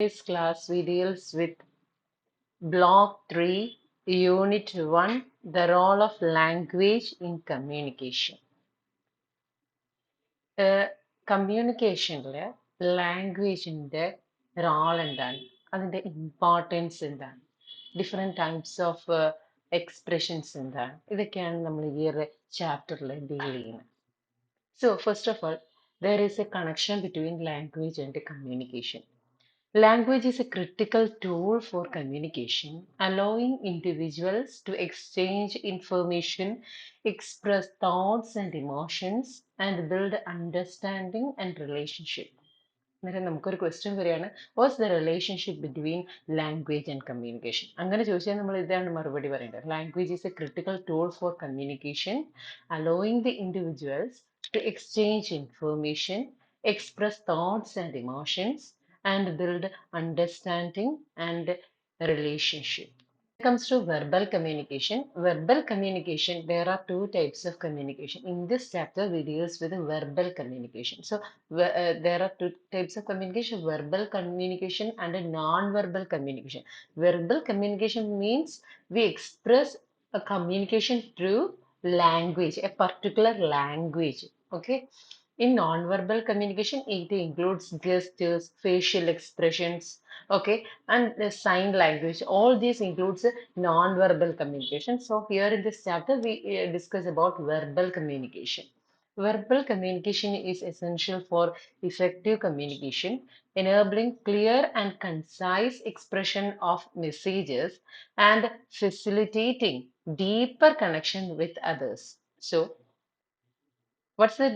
This class we deals with Block 3, Unit 1, the role of language in communication. കമ്മ്യൂണിക്കേഷനിൽ ലാംഗ്വേജിൻ്റെ role എന്താണ്, അതിൻ്റെ importance എന്താണ്, ഡിഫറെൻറ്റ് ടൈപ്സ് ഓഫ് എക്സ്പ്രഷൻസ് എന്താണ്, ഇതൊക്കെയാണ് നമ്മൾ ഈ ഒരു ചാപ്റ്ററിൽ ഡീൽ ചെയ്യുന്നത്. So first of all, there is A connection between language and communication. Language is a critical tool for communication, allowing individuals to exchange information, express thoughts and emotions, and build understanding and relationship. അന്നേരം നമുക്കൊരു question വരികയാണ്, what's the relationship between language and communication. അങ്ങനെ ചോദിച്ചാൽ നമ്മൾ ഇതാണ് മറുപടി പറയേണ്ടത്. Language is a critical tool for communication, allowing the individuals to exchange information, express thoughts and emotions, and build understanding and relationship. When it comes to verbal communication, there are two types of communication. In this chapter, we deals with verbal communication. So there are two types of communication: verbal communication and a non-verbal communication. Verbal communication means we express a communication through language, a particular language. Okay. In non-verbal communication, it includes gestures, facial expressions, okay, and the sign language. All these includes non-verbal communication. So here in this chapter, we discuss about verbal communication. Verbal communication is essential for effective communication, enabling clear and concise expression of messages and facilitating deeper connection with others. So, what's the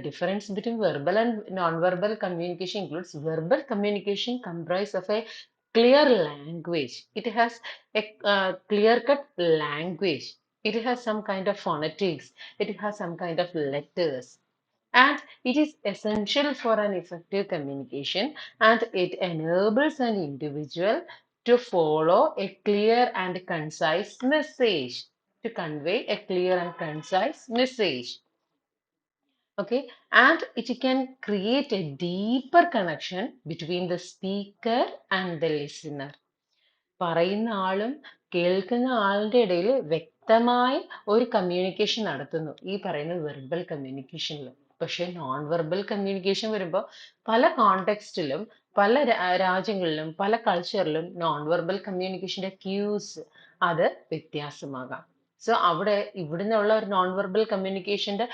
difference between verbal and non-verbal communication? Includes verbal communication comprised of a clear language. It has a clear-cut language. It has some kind of phonetics. It has some kind of letters. And it is essential for an effective communication, and it enables an individual to follow a clear and concise message, to convey a clear and concise message. Okay, and it can create a deeper connection between the speaker and the listener. പറയുന്ന ആളും കേൾക്കുന്ന ആളുടെ ഇടയിൽ വ്യക്തമായ ഒരു communication നടത്തുന്നു ഈ പറയുന്ന വെർബൽ കമ്മ്യൂണിക്കേഷനിൽ. പക്ഷെ നോൺ വെർബൽ കമ്മ്യൂണിക്കേഷൻ വരുമ്പോൾ പല കോണ്ടെക്സ്റ്റിലും പല രാജ്യങ്ങളിലും പല കൾച്ചറിലും നോൺ വെർബൽ കമ്മ്യൂണിക്കേഷന്റെ ക്യൂസ് അത് വ്യത്യാസമാകാം. സോ അവിടെ ഇവിടുന്നുള്ള ഒരു നോൺ വെർബൽ കമ്മ്യൂണിക്കേഷന്റെ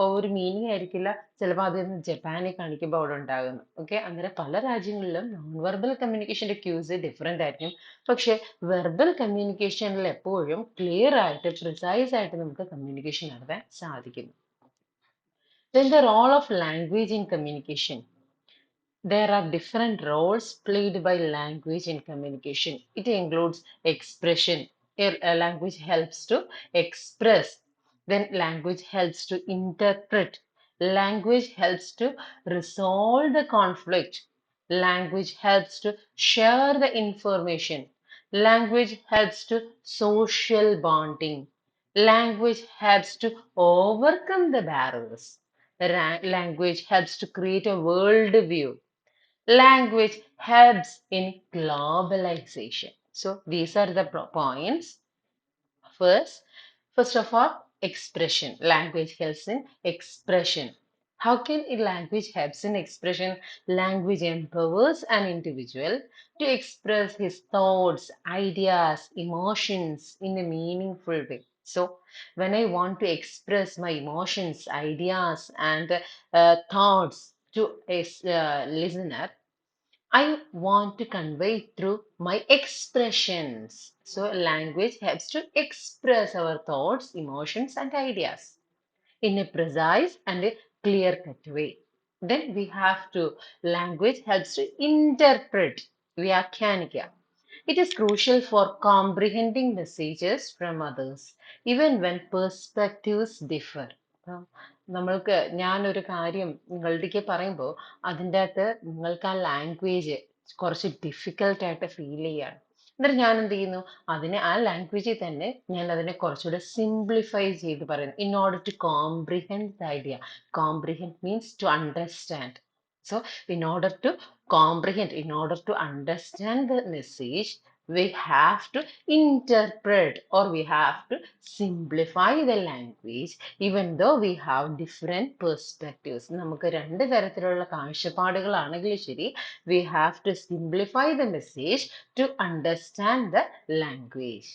ഒരു മീനിങ് ആയിരിക്കില്ല ചിലപ്പോൾ അതിൽ നിന്ന് ജപ്പാനിൽ കാണിക്കുമ്പോൾ അവിടെ ഉണ്ടാകുന്നു. ഓക്കെ, അന്നേരം പല രാജ്യങ്ങളിലും നോൺ വെർബൽ കമ്മ്യൂണിക്കേഷന്റെ ക്യൂസ് ഡിഫറെന്റ് ആയിരിക്കും. പക്ഷെ വെർബൽ കമ്മ്യൂണിക്കേഷനിൽ എപ്പോഴും ക്ലിയർ ആയിട്ട് പ്രിസൈസ് ആയിട്ട് നമുക്ക് കമ്മ്യൂണിക്കേഷൻ നടത്താൻ സാധിക്കുന്നു. Then the role of language in communication. There are different roles played by language in communication. It includes expression. A language helps to express. Then language helps to interpret. Language helps to resolve the conflict. Language helps to share the information. Language helps to social bonding. Language helps to overcome the barriers. Language helps to create a world view. Language helps in globalization. So these are the points. First of all, expression. Language helps in expression. How can a language helps in expression? Language empowers an individual to express his thoughts, ideas, emotions in a meaningful way. So when I want to express my emotions, ideas, and thoughts to a listener, I want to convey through my expressions. So language helps to express our thoughts, emotions, and ideas in a precise and a clear-cut way. Then we have to, language helps to interpret, vyakyanika. It is crucial for comprehending messages from others, even when perspectives differ. നമ്മൾക്ക് ഞാനൊരു കാര്യം നിങ്ങളുടെക്ക് പറയുമ്പോൾ അതിൻ്റെ അകത്ത് നിങ്ങൾക്ക് ആ language കുറച്ച് ഡിഫിക്കൽട്ടായിട്ട് feel ചെയ്യാണ്. എന്നിട്ട് ഞാൻ എന്ത് ചെയ്യുന്നു, അതിനെ ആ ലാംഗ്വേജിൽ തന്നെ ഞാൻ അതിനെ കുറച്ചുകൂടെ സിംപ്ലിഫൈ ചെയ്ത് പറയുന്നു. In order to comprehend the idea. Comprehend means to understand. So in order to comprehend, in order to understand the message, we have to interpret or we have to simplify the language, even though we have different perspectives. നമുക്ക് രണ്ട് തരത്തിലുള്ള കാഴ്ചപ്പാടുകളാണെങ്കിലും ശരി, we have to simplify the message to understand the language.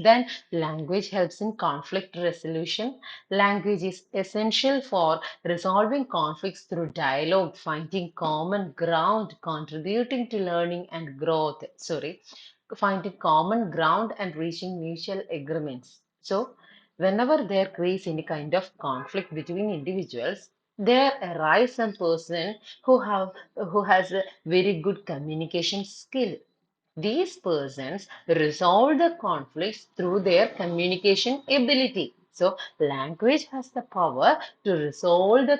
Then language helps in conflict resolution. Language is essential for resolving conflicts through dialogue, finding common ground, contributing to learning and growth. Sorry, finding common ground and reaching mutual agreements. So, whenever there creates any kind of conflict between individuals, there arise some person who has a very good communication skill. These persons resolve the conflicts through their communication ability. So, language has the power to resolve the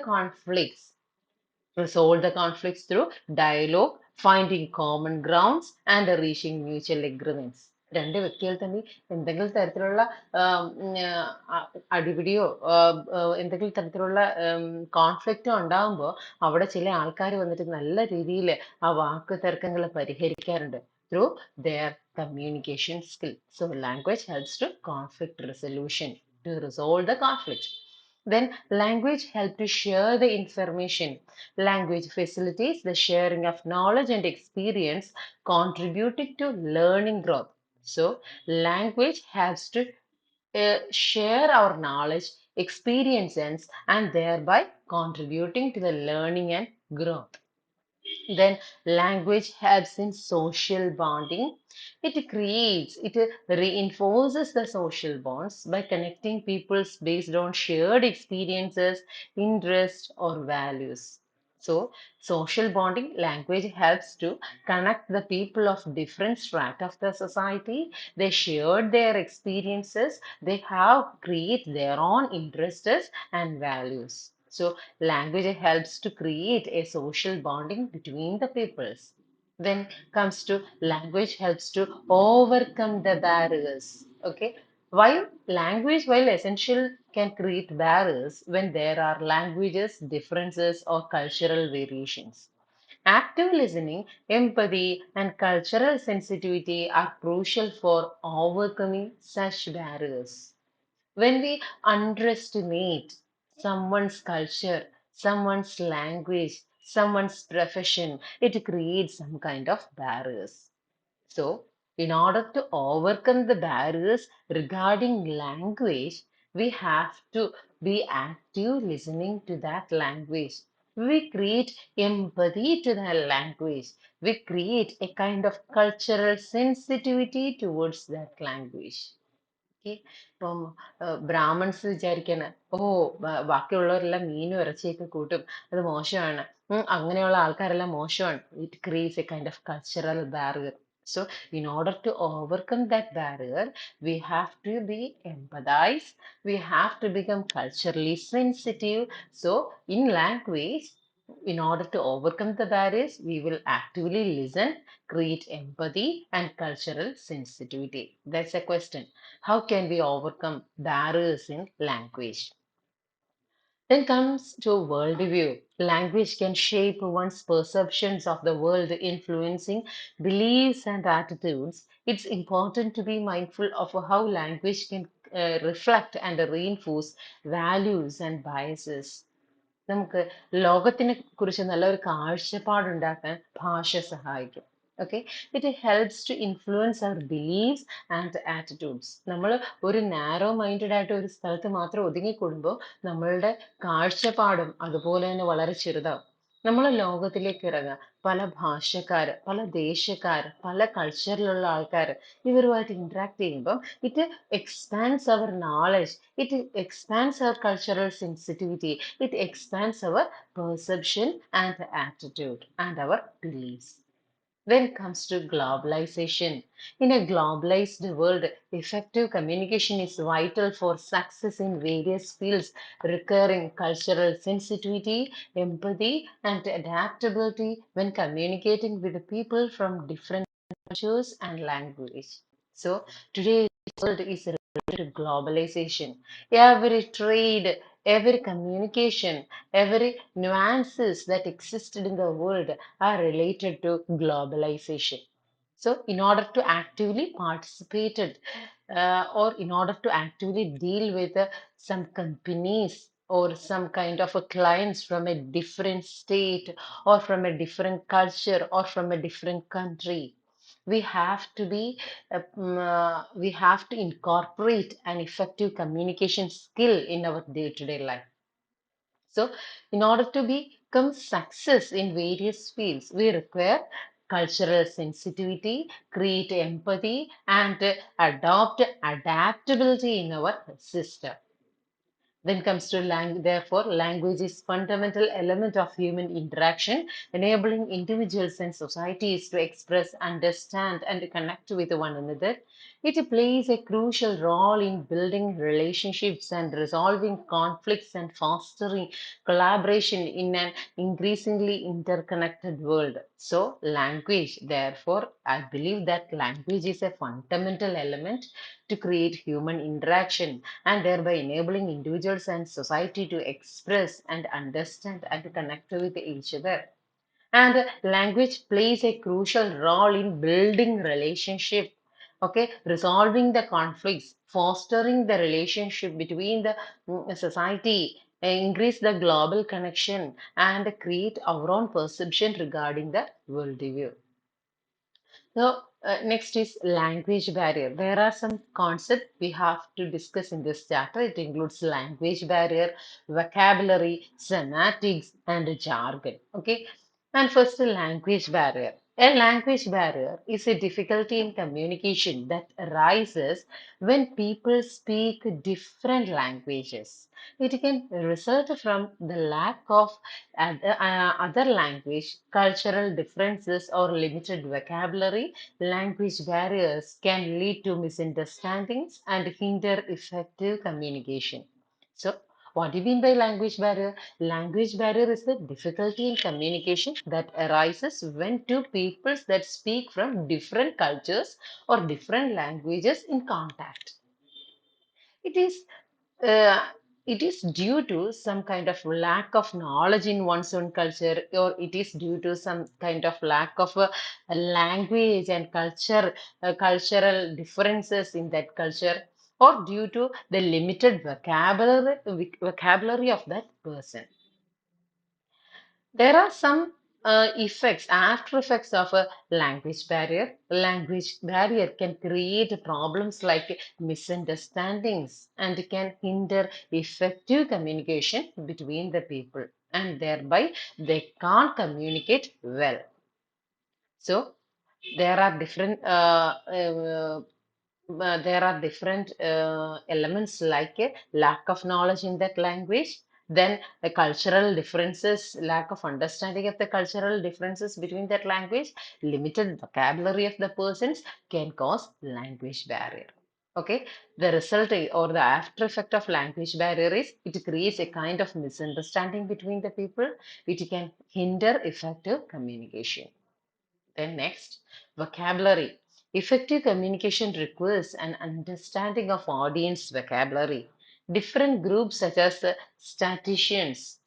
conflicts through dialogue, finding common grounds, and reaching mutual agreements. രണ്ട് വ്യക്തികൾ തമ്മിൽ എന്തെങ്കിലും തരത്തിലുള്ള അടിപിടിയോ എന്തെങ്കിലും തരത്തിലുള്ള കോൺഫ്ലിക്റ്റോ ഉണ്ടാകുമ്പോൾ അവിടെ ചില ആൾക്കാർ വന്നിട്ട് നല്ല രീതിയിൽ ആ വാക്ക് തർക്കങ്ങൾ പരിഹരിക്കാറുണ്ട് through their communication skill. So language helps to conflict resolution, to resolve the conflict. Then language helps to share the information. Language facilitates the sharing of knowledge and experience, contributing to learning growth. So language helps to share our knowledge, experiences, and thereby contributing to the learning and growth. Then language helps in social bonding. It reinforces the social bonds by connecting peoples based on shared experiences, interests, or values. So, social bonding language helps to connect the people of different strata of the society. They shared their experiences. They have create their own interests and values. So, language helps to create a social bonding between the peoples. Then comes to language helps to overcome the barriers. Okay. While essential can create barriers when there are languages, differences, or cultural variations. Active listening, empathy, and cultural sensitivity are crucial for overcoming such barriers. When we underestimate someone's culture, someone's language, someone's profession, it creates some kind of barriers. So, in order to overcome the barriers regarding language, we have to be active listening to that language. We create empathy to that language. We create a kind of cultural sensitivity towards that language. Okay ഇപ്പം Brahmins വിചാരിക്കാണ് ഓ ബാക്കിയുള്ളവരെല്ലാം മീനും ഇറച്ചിയൊക്കെ കൂട്ടും അത് മോശമാണ് അങ്ങനെയുള്ള ആൾക്കാരെല്ലാം മോശമാണ് it creates a kind of cultural barrier so in order to overcome that barrier we have to be empathized, we have to become culturally sensitive. So in language, in order to overcome the barriers, we will actively listen, create empathy and cultural sensitivity. That's a question. How can we overcome barriers in language? Then comes to worldview. Language can shape one's perceptions of the world, influencing beliefs and attitudes. It's important to be mindful of how language can reflect and reinforce values and biases. നമുക്ക് ലോകത്തിനെ കുറിച്ച് നല്ലൊരു കാഴ്ചപ്പാടുണ്ടാക്കാൻ ഭാഷ സഹായിക്കും. Okay, it helps to influence our beliefs and attitudes. നമ്മൾ ഒരു narrow minded ആയിട്ട് ഒരു സ്ഥലത്ത് മാത്രം ഒതുങ്ങിക്കൂടുമ്പോൾ നമ്മളുടെ കാഴ്ചപ്പാടും അതുപോലെ തന്നെ വളരെ ചെറുതാവും. നമ്മൾ ലോകത്തിലേക്ക് ഇറങ്ങുക, പല ഭാഷക്കാർ, പല ദേശക്കാർ, പല കൾച്ചറിലുള്ള ആൾക്കാർ ഇവരുമായിട്ട് ഇന്ററാക്ട് ചെയ്യുമ്പോൾ it expands our knowledge, it expands our cultural sensitivity, it expands our perception and attitude and our beliefs. When it comes to globalization, in a globalized world, effective communication is vital for success in various fields, requiring cultural sensitivity, empathy, and adaptability when communicating with the people from different cultures and language. So, today's world is to globalization. Every trade, every communication, every nuances that existed in the world are related to globalization. So, in order to actively participate or in order to actively deal with some companies or some kind of a clients from a different state or from a different culture or from a different country, we have to be we have to incorporate an effective communication skill in our day-to-day life. So, in order to become success in various fields, we require cultural sensitivity, create empathy, and adopt adaptability in our system. Then comes to language. Therefore, language is fundamental element of human interaction, enabling individuals and societies to express, understand, and connect with one another. It plays a crucial role in building relationships and resolving conflicts and fostering collaboration in an increasingly interconnected world. So, language, therefore, I believe that language is a fundamental element to create human interaction and thereby enabling individuals and society to express and understand and connect with each other. And language plays a crucial role in building relationship, okay, resolving the conflicts, fostering the relationship between the society, increase the global connection, and create our own perception regarding the worldview. So, next is language barrier. There are some concepts we have to discuss in this chapter. It includes language barrier, vocabulary, semantics, and jargon. Okay. And first, language barrier. A language barrier is a difficulty in communication that arises when people speak different languages. It can result from the lack of other language, cultural differences, or limited vocabulary. Language barriers can lead to misunderstandings and hinder effective communication. So, what do you mean by language barrier? Language barrier is the difficulty in communication that arises when two peoples that speak from different cultures or different languages in contact. It is uh, it is due to some kind of lack of knowledge in one's own culture, or it is due to some kind of lack of a language and cultural differences in that culture, or due to the limited vocabulary of that person. There are some after effects of a language barrier. Language barrier can create problems like misunderstandings and can hinder effective communication between the people, and thereby they can't communicate well. So there are different elements like a lack of knowledge in that language, then the cultural differences, lack of understanding of the cultural differences between that language, limited vocabulary of the persons can cause language barrier. Okay, the or the after effect of language barrier is it creates a kind of misunderstanding between the people, which can hinder effective communication. Then next, vocabulary. Effective communication requires an understanding of audience vocabulary. Different groups such as statisticians,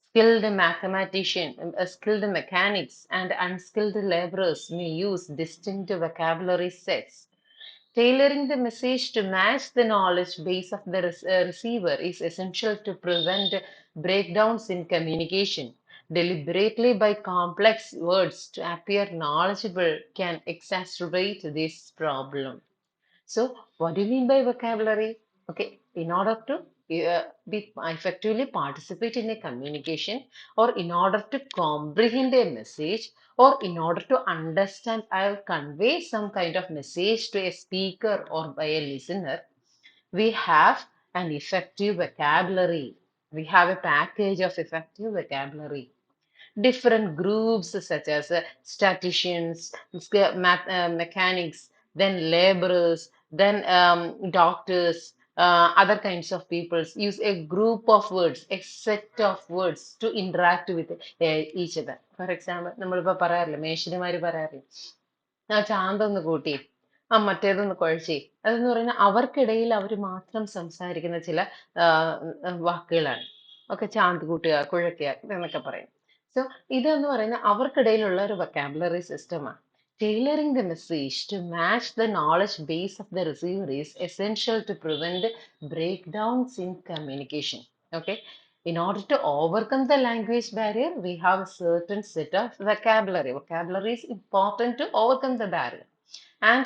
skilled mathematicians, skilled mechanics, and unskilled laborers may use distinct vocabulary sets. Tailoring the message to match the knowledge base of the receiver is essential to prevent breakdowns in communication. Deliberately by complex words to appear knowledgeable can exacerbate this problem. So, what do you mean by vocabulary? Okay, in order to be effectively participate in a communication, or in order to comprehend a message, or in order to understand, I'll convey some kind of message to a speaker or by a listener, we have an effective vocabulary. We have a package of effective vocabulary. Different groups such as statisticians, mechanics, then laborers, then doctors, other kinds of peoples use a group of words, a set of words to interact with each other. For example, നമ്മളിപ്പോ പറയാറില്ലേ മേശരിമാര് പറയാറില്ലേ ആ ചാന്തൊന്ന് കൂട്ടി മറ്റേതൊന്ന് കുഴച്ചേ. അതെന്ന് പറഞ്ഞാൽ അവർക്കിടയിൽ അവർ മാത്രം സംസാരിക്കുന്ന ചില വാക്കുകളാണ്. ഓക്കെ, ചാന്ത് കൂട്ടുക, കുഴയ്ക്കുക എന്നൊക്കെ പറയും. സോ ഇതെന്ന് പറയുന്നത് അവർക്കിടയിലുള്ള ഒരു വൊക്കാബുലറി സിസ്റ്റമാണ്. Tailoring the message to match the knowledge base of the receiver is essential to prevent breakdowns in communication. Okay. In order to overcome the language barrier, we have a certain set of vocabulary. Vocabulary is important to overcome the barrier. And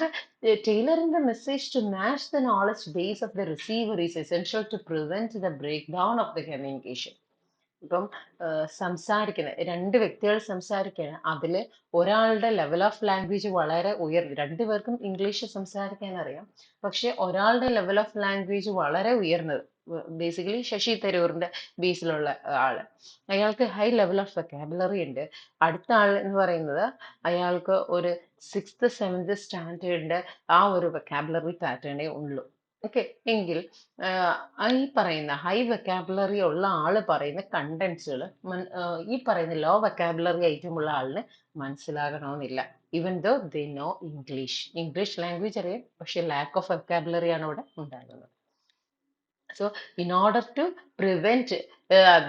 tailoring the message to match the knowledge base of the receiver is essential to prevent the breakdown of the communication. ഇപ്പം സംസാരിക്കുന്ന രണ്ട് വ്യക്തികൾ സംസാരിക്കുകയാണ്. അതിൽ ഒരാളുടെ level of language വളരെ ഉയർന്നു, രണ്ടുപേർക്കും ഇംഗ്ലീഷ് സംസാരിക്കാൻ അറിയാം. പക്ഷെ ഒരാളുടെ ലെവൽ ഓഫ് ലാംഗ്വേജ് വളരെ ഉയർന്നത്, ബേസിക്കലി ശശി തരൂറിന്റെ ബേസിലുള്ള ആള്, അയാൾക്ക് ഹൈ ലെവൽ ഓഫ് വെക്കാബുലറി ഉണ്ട്. അടുത്ത ആൾ എന്ന് പറയുന്നത് അയാൾക്ക് ഒരു 6th 7th സ്റ്റാൻഡേർഡിന്റെ ആ ഒരു വെക്കാബുലറി പാറ്റേണേ ഉള്ളൂ. ഓക്കെ, എങ്കിൽ ഈ പറയുന്ന ഹൈ വെക്കാബുലറി ഉള്ള ആള് പറയുന്ന കണ്ടന്റ്സുകൾ ഈ പറയുന്ന ലോ വെക്കാബുലറി ഐറ്റം ഉള്ള ആളിന് മനസ്സിലാകണമെന്നില്ല. Even though they know English language അറിയാം, പക്ഷെ ലാക്ക് ഓഫ് വെക്കാബുലറി ആണ് അവിടെ ഉണ്ടാകുന്നത്. So, in order to prevent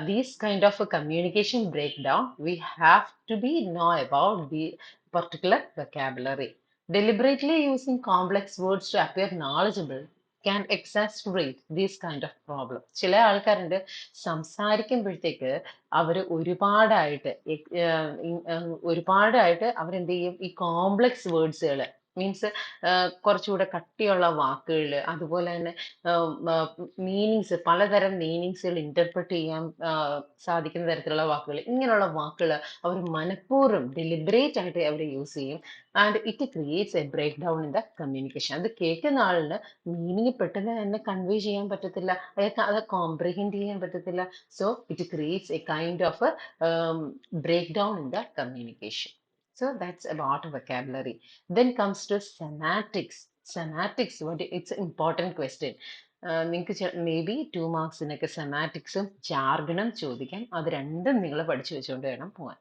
these kind of a communication breakdown, we have to be know about the particular vocabulary. Deliberately using complex words to appear knowledgeable can exacerbate these kind of problem. ചില ആൾക്കാരുണ്ട്, സംസാരിക്കുമ്പോഴത്തേക്ക് അവർ ഒരുപാടായിട്ട് അവരെന്ത് ചെയ്യും, ഈ complex വേർഡ്സുകൾ means കുറച്ചുകൂടെ കട്ടിയുള്ള വാക്കുകൾ, അതുപോലെ തന്നെ മീനിങ്സ്, പലതരം മീനിങ്സുകൾ ഇന്റർപ്രറ്റ് ചെയ്യാൻ സാധിക്കുന്ന തരത്തിലുള്ള വാക്കുകൾ, ഇങ്ങനെയുള്ള വാക്കുകൾ അവർ മനഃപൂർവ്വം ഡെലിബറേറ്റ് ആയിട്ട് അവർ യൂസ് ചെയ്യും. And it creates a break down in the communication. അത് കേൾക്കുന്ന ആളിന് മീനിങ് പെട്ടെന്ന് തന്നെ കൺവേ ചെയ്യാൻ പറ്റത്തില്ല, അയാൾക്ക് അത് കോംപ്രിഹെൻഡ് ചെയ്യാൻ പറ്റത്തില്ല. So it creates a kind of break down in the communication. So that's about vocabulary. Then comes to semantics. Semantics, it's an important question. നിങ്ങൾക്ക് മേ ബി 2 മാർക്സിനൊക്കെ സെമാറ്റിക്സും ജാർഗണും ചോദിക്കാം. അത് രണ്ടും നിങ്ങൾ പഠിച്ചു വെച്ചുകൊണ്ട് വേണം പോകാൻ.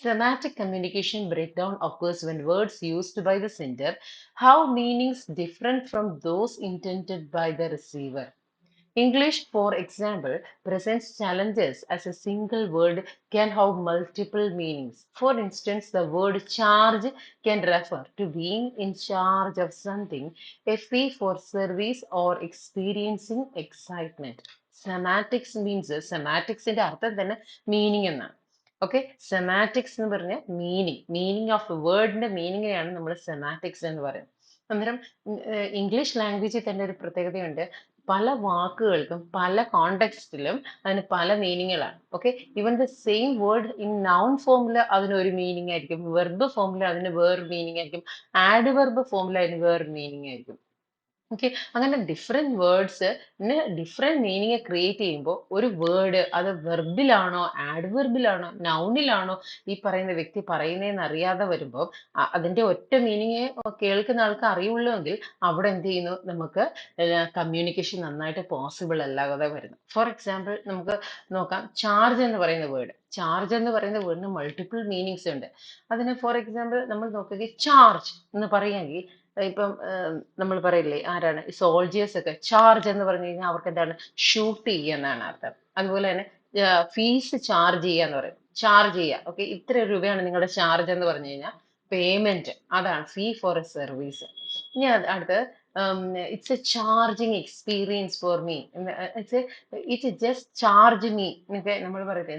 Semantic communication breakdown occurs when words used by the sender have meanings different from those intended by the receiver. English, for example, presents challenges as a single word can have multiple meanings. For instance, the word charge can refer to being in charge of something, a fee for service, or experiencing excitement. സെമാറ്റിക്സിന്റെ അർത്ഥം തന്നെ meaning എന്നാണ്. Okay, സെമാറ്റിക്സ് എന്ന് പറഞ്ഞാൽ meaning of വേർഡിന്റെ മീനിങ്ങിനെയാണ് നമ്മൾ സെമാറ്റിക്സ് എന്ന് പറയുന്നത്. അന്നേരം English ലാംഗ്വേജിൽ തന്നെ ഒരു പ്രത്യേകതയുണ്ട്, പല വാക്കുകൾക്കും പല കോണ്ടെക്സ്റ്റിലും അതിന് പല മീനിങ്ങുകളാണ്. Okay, even the same word in noun ഫോമിൽ അതിനൊരു മീനിങ് ആയിരിക്കും, വെർബ് ഫോമിൽ അതിന് വേറൊരു മീനിങ് ആയിരിക്കും, ആഡ്വെർബ് ഫോമിൽ അതിന് വേറൊരു മീനിങ് ആയിരിക്കും. ഓക്കെ, അങ്ങനെ ഡിഫറെന്റ് വേർഡ്സിന് ഡിഫറെന്റ് മീനിങ് ക്രിയേറ്റ് ചെയ്യുമ്പോൾ ഒരു വേർഡ് അത് വെർബിലാണോ ആഡ്വെർബിലാണോ നൗണിലാണോ ഈ പറയുന്ന വ്യക്തി പറയുന്നതെന്ന് അറിയാതെ വരുമ്പോൾ അതിന്റെ ഒറ്റ മീനിങ് കേൾക്കുന്ന ആൾക്ക് അറിയുള്ളൂ എങ്കിൽ അവിടെ എന്ത് ചെയ്യുന്നു, നമുക്ക് കമ്മ്യൂണിക്കേഷൻ നന്നായിട്ട് പോസിബിൾ അല്ലാതെ വരുന്നു. ഫോർ എക്സാമ്പിൾ നമുക്ക് നോക്കാം, ചാർജ് എന്ന് പറയുന്ന വേർഡിന് മൾട്ടിപ്പിൾ മീനിങ്സ് ഉണ്ട്. അതിന് ഫോർ എക്സാമ്പിൾ നമ്മൾ നോക്കുകയും ചാർജ് എന്ന് പറയുമെങ്കിൽ, ഇപ്പം നമ്മൾ പറയില്ലേ, ആരാണ് സോൾജിയേഴ്സ് ഒക്കെ ചാർജ് എന്ന് പറഞ്ഞു കഴിഞ്ഞാൽ അവർക്ക് എന്താണ്, ഷൂട്ട് ചെയ്യുക എന്നാണ് അർത്ഥം. അതുപോലെ തന്നെ ഫീസ് ചാർജ് ചെയ്യുക എന്ന് പറയും, ചാർജ് ചെയ്യുക. ഓക്കെ, ഇത്ര രൂപയാണ് നിങ്ങളുടെ ചാർജ് എന്ന് പറഞ്ഞു കഴിഞ്ഞാൽ പേയ്മെന്റ്, അതാണ് ഫീ ഫോർ എ സർവീസ്. ഇനി അടുത്ത് it's A charging experience for me, it just charge me എന്നൊക്കെ നമ്മൾ പറയട്ടെ,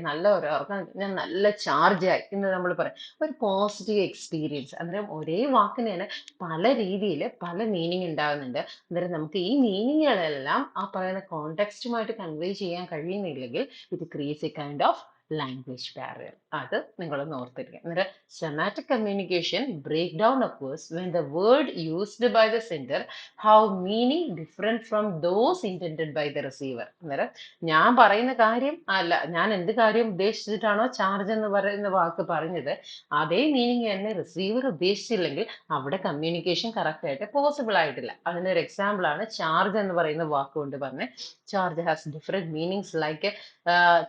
ഞാൻ നല്ല ചാർജ് ആയി എന്ന് നമ്മൾ പറയും, ഒരു പോസിറ്റീവ് എക്സ്പീരിയൻസ്. അന്നേരം ഒരേ വാക്കിന് തന്നെ പല രീതിയിൽ പല മീനിങ് ഉണ്ടാകുന്നുണ്ട്. അന്നേരം നമുക്ക് ഈ മീനിങ്ങുകളെല്ലാം ആ പറയുന്ന കോണ്ടെക്സ്റ്റുമായിട്ട് കൺവേ ചെയ്യാൻ കഴിയുന്നില്ലെങ്കിൽ it creates a kind of language barrier. അത് നിങ്ങളൊന്ന് ഓർത്തിരിക്കുക. അന്നേരം semantic communication break down occurs when the word used by the sender have meaning different from those intended by the receiver. അന്നേരം ഞാൻ പറയുന്ന കാര്യം അല്ല, ഞാൻ എന്ത് കാര്യം ഉദ്ദേശിച്ചിട്ടാണോ ചാർജ് എന്ന് പറയുന്ന വാക്ക് പറഞ്ഞത്, അതേ മീനിങ് തന്നെ റിസീവർ ഉദ്ദേശിച്ചില്ലെങ്കിൽ അവിടെ കമ്മ്യൂണിക്കേഷൻ കറക്റ്റ് ആയിട്ട് പോസിബിൾ ആയിട്ടില്ല. അതിനൊരു എക്സാമ്പിൾ ആണ് ചാർജ് എന്ന് പറയുന്ന വാക്കുകൊണ്ട് പറഞ്ഞ്, charge has different meanings like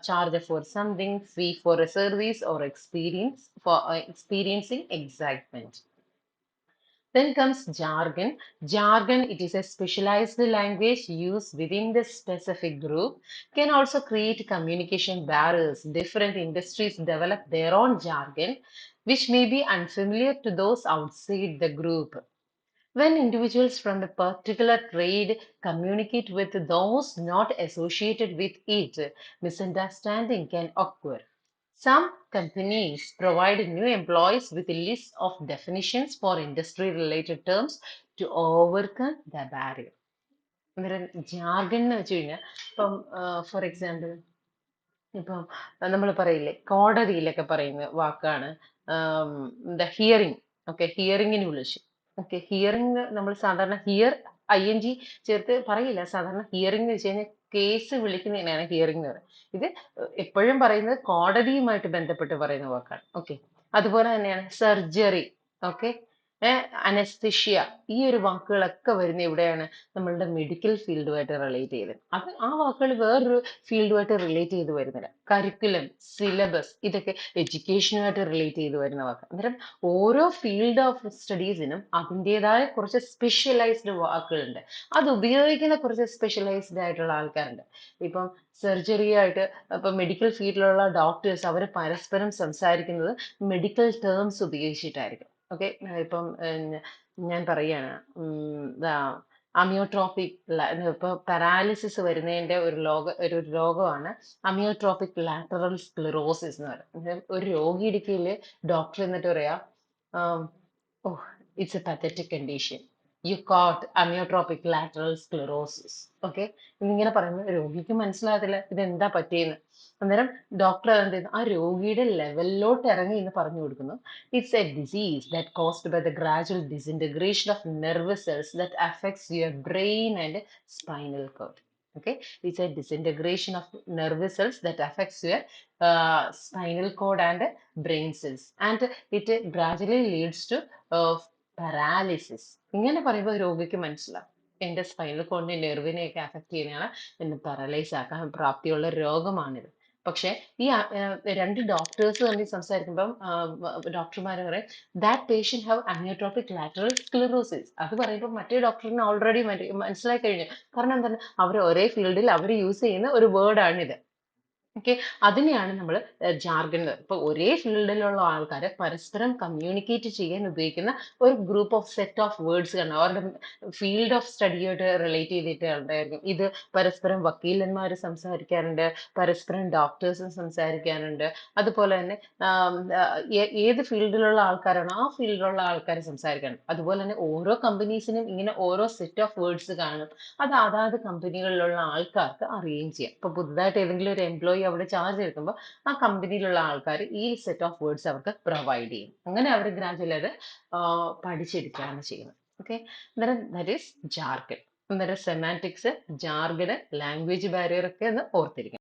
charge for something, fee for a service, or experiencing excitement. Then comes jargon. Jargon, it is a specialized language used within the specific group, can also create communication barriers. Different industries develop their own jargon, which may be unfamiliar to those outside the group. When individuals from a particular trade communicate with those not associated with it, misunderstanding can occur. Some companies provide new employees with a list of definitions for industry-related terms to overcome the barrier. അന്നേരം ജാർഗൻ എന്ന് വെച്ച് കഴിഞ്ഞാൽ ഇപ്പം for example ഇപ്പം നമ്മൾ പറയില്ലേ കോടതിയിലൊക്കെ പറയുന്ന വാക്കാണ് എന്താ ഹിയറിംഗ്. ഓക്കെ, ഹിയറിംഗിന് വിളിച്ചു. ഓക്കെ, ഹിയറിംഗ് നമ്മൾ സാധാരണ ഹിയർ ING ചേർത്ത് പറയില്ല. സാധാരണ ഹിയറിംഗ് എന്ന് വെച്ച് കഴിഞ്ഞാൽ കേസ് വിളിക്കുന്നതിനാണ് ഹിയറിംഗ് എന്ന് പറയുന്നത്. ഇത് എപ്പോഴും പറയുന്നത് കോടതിയുമായിട്ട് ബന്ധപ്പെട്ട് പറയുന്ന വാക്കാണ്. ഓക്കെ, അതുപോലെ തന്നെയാണ് സർജറി. ഓക്കെ, അനസ്തഷ്യ, ഈ ഒരു വാക്കുകളൊക്കെ വരുന്ന എവിടെയാണ്? നമ്മളുടെ മെഡിക്കൽ ഫീൽഡുമായിട്ട് റിലേറ്റ് ചെയ്ത്. അത് ആ വാക്കുകൾ വേറൊരു ഫീൽഡുമായിട്ട് റിലേറ്റ് ചെയ്ത് വരുന്നില്ല. കരിക്കുലം, സിലബസ്, ഇതൊക്കെ എഡ്യൂക്കേഷനുമായിട്ട് റിലേറ്റ് ചെയ്ത് വരുന്ന വാക്ക്. അന്നേരം ഓരോ ഫീൽഡ് ഓഫ് സ്റ്റഡീസിനും അതിൻ്റെതായ കുറച്ച് സ്പെഷ്യലൈസ്ഡ് വാക്കുകളുണ്ട്. അത് ഉപയോഗിക്കുന്ന കുറച്ച് സ്പെഷ്യലൈസ്ഡ് ആയിട്ടുള്ള ആൾക്കാരുണ്ട്. ഇപ്പം സർജറി ആയിട്ട് ഇപ്പം മെഡിക്കൽ ഫീൽഡിലുള്ള ഡോക്ടേഴ്സ് അവർ പരസ്പരം സംസാരിക്കുന്നത് മെഡിക്കൽ ടേംസ് ഉപയോഗിച്ചിട്ടായിരിക്കും. ഓക്കെ, ഇപ്പം ഞാൻ പറയാണ് അമിയോട്രോപിക്, ഇപ്പൊ പാരാലിസിസ് വരുന്നതിന്റെ ഒരു രോഗമാണ് അമിയോട്രോപിക് ലാറ്ററൽ സ്ക്ലിറോസിസ് എന്ന് പറയുന്നത്. ഒരു രോഗിയുടെ കീഴില് ഡോക്ടർ എന്നിട്ട് പറയാ, oh, it's a pathetic condition, you got amyotrophic lateral sclerosis. Okay, എന്നിങ്ങനെ പറയുമ്പോൾ രോഗിക്ക് മനസ്സിലാകത്തില്ല ഇതെന്താ പറ്റിയെന്ന്. അന്നേരം ഡോക്ടർ എന്ത് ചെയ്യുന്നു, ആ രോഗിയുടെ ലെവലിലോട്ട് ഇറങ്ങി എന്ന് പറഞ്ഞു കൊടുക്കുന്നു. It's a disease that caused by the gradual disintegration of nervous cells that affects your brain and spinal cord. Okay, it's a disintegration of nervous cells that affects your spinal cord and brain cells, and it gradually leads to paralysis. ഇങ്ങനെ പറയുമ്പോൾ രോഗിക്ക് മനസ്സിലാവും എന്റെ spinal കോഡിനെ നെർവിനെയൊക്കെ affect ചെയ്യുന്നതാണ്, എന്നെ paralyse ആക്കാൻ പ്രാപ്തിയുള്ള രോഗമാണിത്. പക്ഷെ ഈ രണ്ട് ഡോക്ടേഴ്സ് തമ്മിൽ സംസാരിക്കുമ്പം ഡോക്ടർമാർ പറയും that patient have amyotrophic lateral sclerosis. അത് പറയുമ്പോൾ മറ്റേ ഡോക്ടറിന് ഓൾറെഡി മനസ്സിലായി കഴിഞ്ഞു. കാരണം എന്താണ്, അവർ ഒരേ ഫീൽഡിൽ അവർ യൂസ് ചെയ്യുന്ന ഒരു വേർഡാണിത്. ഓക്കെ, അതിനെയാണ് നമ്മൾ ജാർഗൻ. ഇപ്പൊ ഒരേ ഫീൽഡിലുള്ള ആൾക്കാരെ പരസ്പരം കമ്മ്യൂണിക്കേറ്റ് ചെയ്യാൻ ഉപയോഗിക്കുന്ന ഒരു group of set of words ആണ്. അവരുടെ ഫീൽഡ് ഓഫ് സ്റ്റഡിയായിട്ട് റിലേറ്റ് ചെയ്തിട്ടുണ്ടായിരിക്കും. ഇത് പരസ്പരം വക്കീലന്മാർ സംസാരിക്കാറുണ്ട്, പരസ്പരം ഡോക്ടേഴ്സും സംസാരിക്കാറുണ്ട്. അതുപോലെ തന്നെ ഏത് ഫീൽഡിലുള്ള ആൾക്കാരാണോ ആ ഫീൽഡിലുള്ള ആൾക്കാർ സംസാരിക്കാറുണ്ട്. അതുപോലെ തന്നെ ഓരോ കമ്പനീസിനും ഇങ്ങനെ ഓരോ സെറ്റ് ഓഫ് വേർഡ്സ് കാണും. അത് അതാത് കമ്പനികളിലുള്ള ആൾക്കാർക്ക് അറിയുകയും ചെയ്യാം. ഇപ്പൊ പുതുതായിട്ട് ഏതെങ്കിലും ഒരു എംപ്ലോയി അവിടെ ചാർജ് എടുക്കുമ്പോൾ ആ കമ്പനിയിലുള്ള ആൾക്കാർ ഈ സെറ്റ് ഓഫ് വേർഡ്സ് അവർക്ക് പ്രൊവൈഡ് ചെയ്യും. അങ്ങനെ അവർ ഗ്രാജുവലി അത് പഠിച്ചെടുക്കുകയാണ് ചെയ്യുന്നത്. ഓക്കെ, അന്നേരം ദാറ്റ് ഈസ് ജാർഗൻ. അന്നേരം സെമാന്റിക്സ്, ജാർഗന്, ലാംഗ്വേജ് ബാരിയർ ഒക്കെ ഒന്ന് ഓർത്തിരിക്കണം.